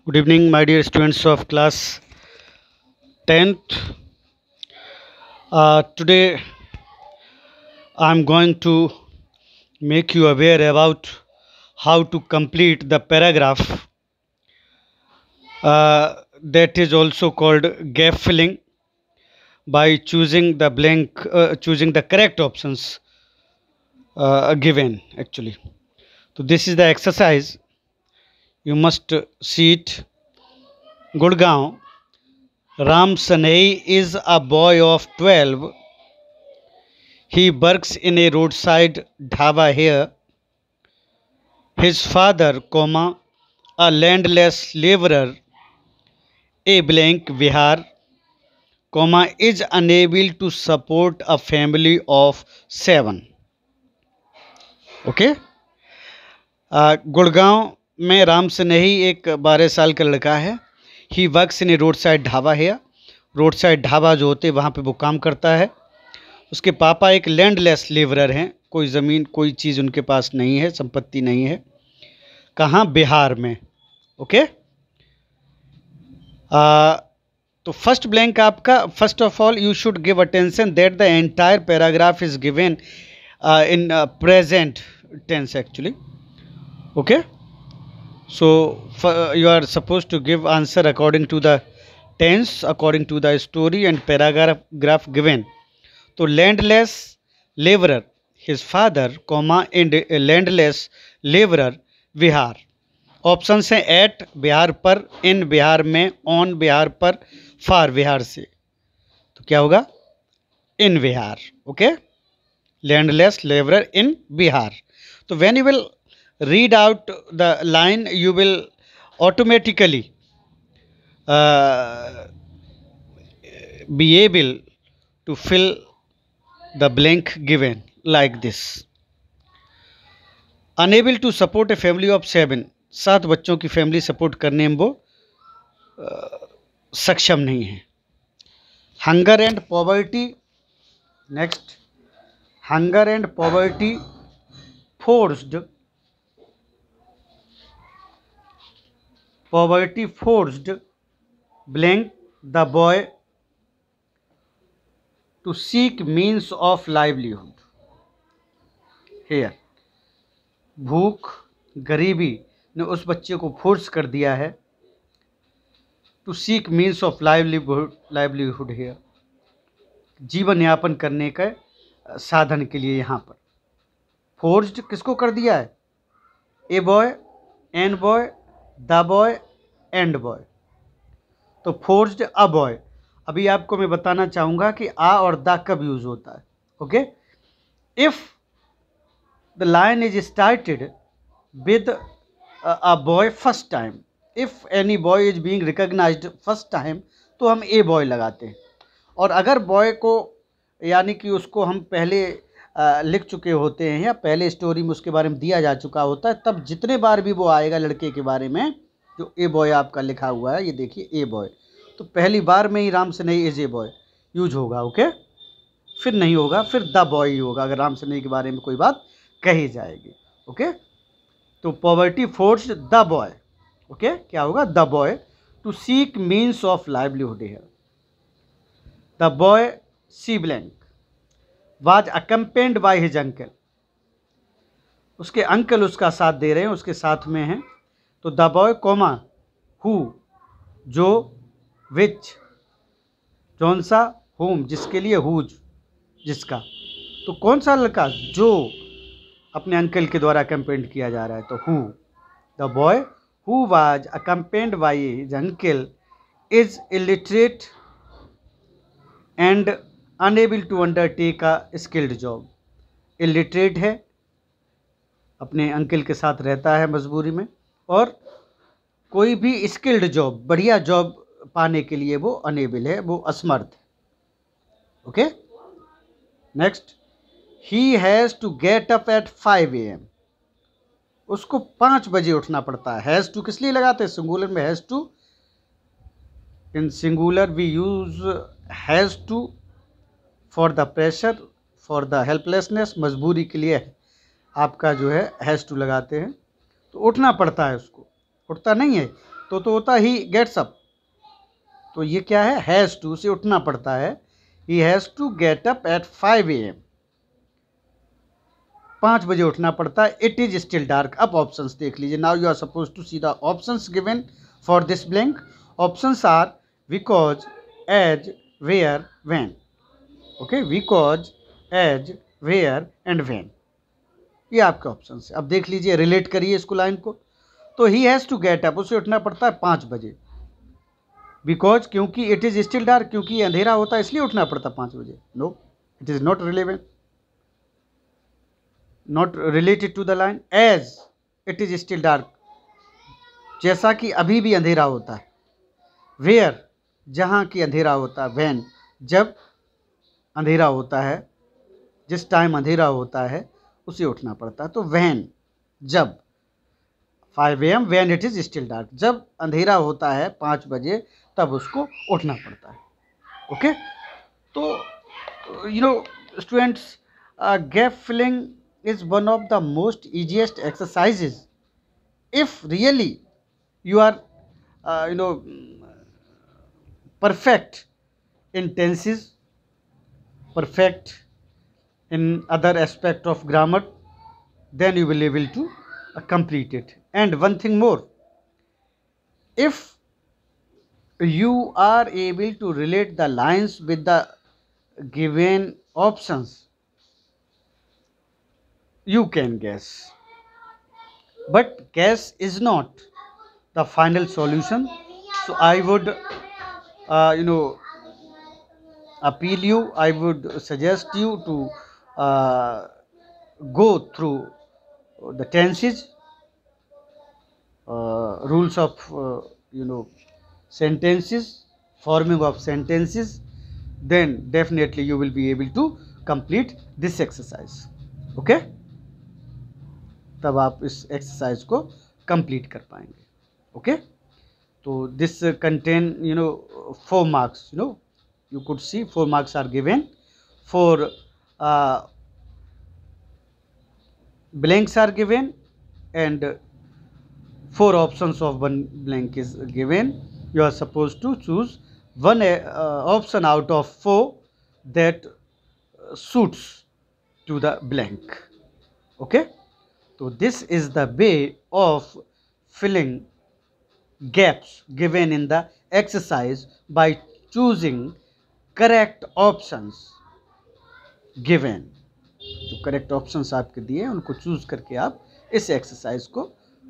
Good evening, my dear students of class 10th. Today I am going to make you aware about how to complete the paragraph that is also called gap filling by choosing the correct options given actually. So this is the exercise. You must see it. Gurgaon. Ram Sanei is a boy of 12. He works in a roadside dhaba here. His father, a landless laborer, a blank Vihar, is unable to support a family of 7. Okay Gurgaon में राम सनेही एक 12 साल का लड़का है. He works in a road side dhaba है. Road side dhaba जो होते हैं वहाँ पे वो काम करता है. उसके पापा एक लैंडलेस लेबरर हैं. कोई ज़मीन कोई चीज़ उनके पास नहीं है, संपत्ति नहीं है. कहाँ? बिहार में. ओके तो फर्स्ट ब्लैंक आपका. First of all you should give attention that the entire paragraph is given in present tense actually. Okay so you are supposed to give answer according to the tense, according to the story and paragraph given. तो landless laborer, his father, and landless laborer Bihar. Options हैं eight Bihar पर, इन बिहार में, on Bihar पर, फार बिहार से. तो क्या होगा? In Bihar. Okay landless labourer in Bihar. तो when you will read out the line, you will automatically be able to fill the blank given like this. Unable to support a family of 7. 7 बच्चों की family support करने में वो सक्षम नहीं है. Hunger and poverty. Next, hunger and poverty forced. Poverty forced blank the boy to seek means of livelihood. Here, भूख गरीबी ने उस बच्चे को फोर्स कर दिया है to seek means of livelihood here, जीवन यापन करने के साधन के लिए. यहाँ पर फोर्स्ड किसको कर दिया है? A boy, an boy, the boy, and boy. तो फोर्स्ड अ बॉय. अभी आपको मैं बताना चाहूँगा कि आ और द कब यूज होता है. Okay if the line is started with a boy first time, if any boy is being recognised first time, तो हम ए बॉय लगाते हैं. और अगर बॉय को यानी कि उसको हम पहले लिख चुके होते हैं या पहले स्टोरी में उसके बारे में दिया जा चुका होता है, तब जितने बार भी वो आएगा लड़के के बारे में, जो ए बॉय आपका लिखा हुआ है, ये देखिए ए बॉय, तो पहली बार में ही राम सनेही इज ए बॉय यूज होगा. ओके फिर नहीं होगा, फिर द बॉय ही होगा अगर राम सनेही के बारे में कोई बात कही जाएगी. ओके तो poverty forced the boy. Okay क्या होगा? The boy to seek means of livelihood here. The boy C blank was accompanied by his uncle. उसके अंकल उसका साथ दे रहे हैं, उसके साथ में हैं. तो द बॉय कोमा हु जो, विच जौन सा, होम जिसके लिए, हुज जिसका. तो कौन सा लड़का? जो अपने अंकल के द्वारा अकम्पेंड किया जा रहा है. तो who, the boy who was accompanied by his uncle is illiterate and unable to undertake a skilled job. Illiterate है, अपने अंकल के साथ रहता है मजबूरी में, और कोई भी स्किल्ड जॉब, बढ़िया जॉब पाने के लिए वो अनेबल है, वो असमर्थ है. Okay next, he has to get up at 5 AM. उसको 5 बजे उठना पड़ता है. हैज़ टू किस लिए लगाते हैं? सिंगुलर में has to. In singular we use has to for the pressure, for the helplessness. मजबूरी के लिए आपका जो है हैज़ टू लगाते हैं. तो उठना पड़ता है उसको, उठता नहीं है. तो होता ही गेट्स अप, तो ये क्या है, हैज़ टू, उसे उठना पड़ता है। He has to get up at 5 AM, 5 बजे उठना पड़ता है। It is still dark. अब ऑप्शंस देख लीजिए। Now you are suppose to see the options given for this blank. Options are because, as, where, when. Okay, because, as, where and when, ये आपके option है। अब देख लीजिए, रिलेट करिए इसको, लाइन को। तो he has to get up, उसे उठना पड़ता है 5 बजे। बिकॉज, क्योंकि, इट इज स्टिल डार्क, क्योंकि अंधेरा होता है इसलिए उठना पड़ता 5 बजे। No, it is not relevant, not related to the line. As it is still dark, जैसा कि अभी भी अंधेरा होता है। वेयर, जहाँ की अंधेरा होता है। व्हेन, जब अंधेरा होता है, जिस टाइम अंधेरा होता है उसे उठना पड़ता है। तो व्हेन, जब, 5 AM when it is still dark, जब अंधेरा होता है 5 बजे तब उसको उठना पड़ता है। ओके, तो you know students, gap filling is one of the most easiest exercises if really you are perfect in tenses, perfect in other aspect of grammar, then you will be able to complete it. And one thing more, if you are able to relate the lines with the given options, you can guess, but guess is not the final solution. So I would appeal you, I would suggest you to go through the tenses, rules of sentences, forming of sentences, then definitely you will be able to complete this exercise. Okay, तब आप इस exercise को complete कर पाएंगे। Okay, तो this contain 4 marks, you could see 4 marks are given, 4 blanks are given, and 4 options of 1 blank is given. You are supposed to choose one option out of 4 that suits to the blank. Okay, so this is the way of filling gaps given in the exercise by choosing correct options given. जो correct options आपके दिए हैं उनको choose करके आप इस exercise को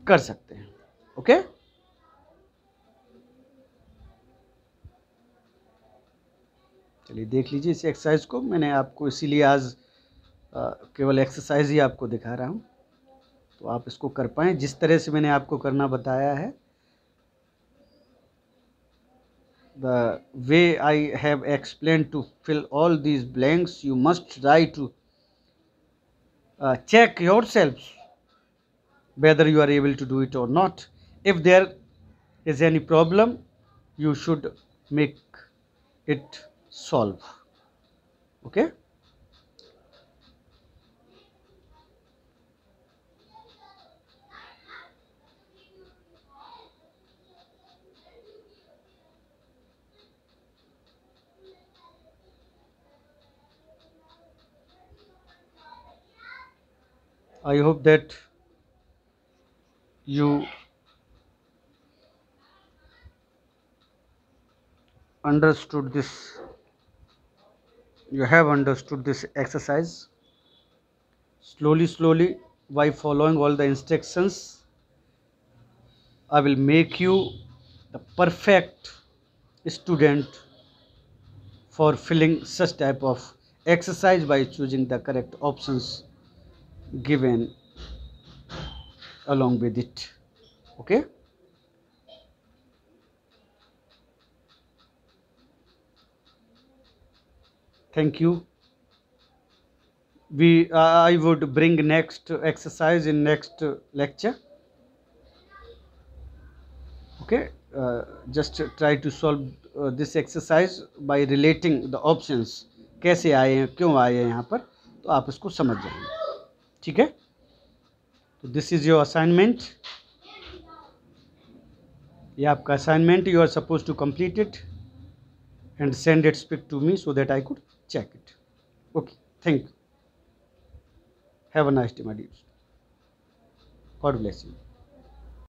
कर सकते हैं। ओके, चलिए देख लीजिए इस एक्सरसाइज को। मैंने आपको इसीलिए आज केवल एक्सरसाइज ही आपको दिखा रहा हूँ, तो आप इसको कर पाएँ जिस तरह से मैंने आपको करना बताया है। The way I have explained to fill all these blanks, you must try to check yourselves whether you are able to do it or not. If there is any problem, you should make it solve. Okay, I hope that you understood this, you have understood this exercise. Slowly by following all the instructions, I will make you the perfect student for filling such type of exercise by choosing the correct options given along with it. Okay, thank you. I would bring next exercise in next lecture. Okay, just try to solve this exercise by relating the options, कैसे आए हैं, क्यों आए हैं यहाँ पर, तो आप इसको समझ जाएंगे। ठीक है, तो दिस इज योर असाइनमेंट। ये आपका assignment, you are suppose to complete it and send its pic to me so that I could check it. Okay, thank you. Have a nice day, my dears. God bless you.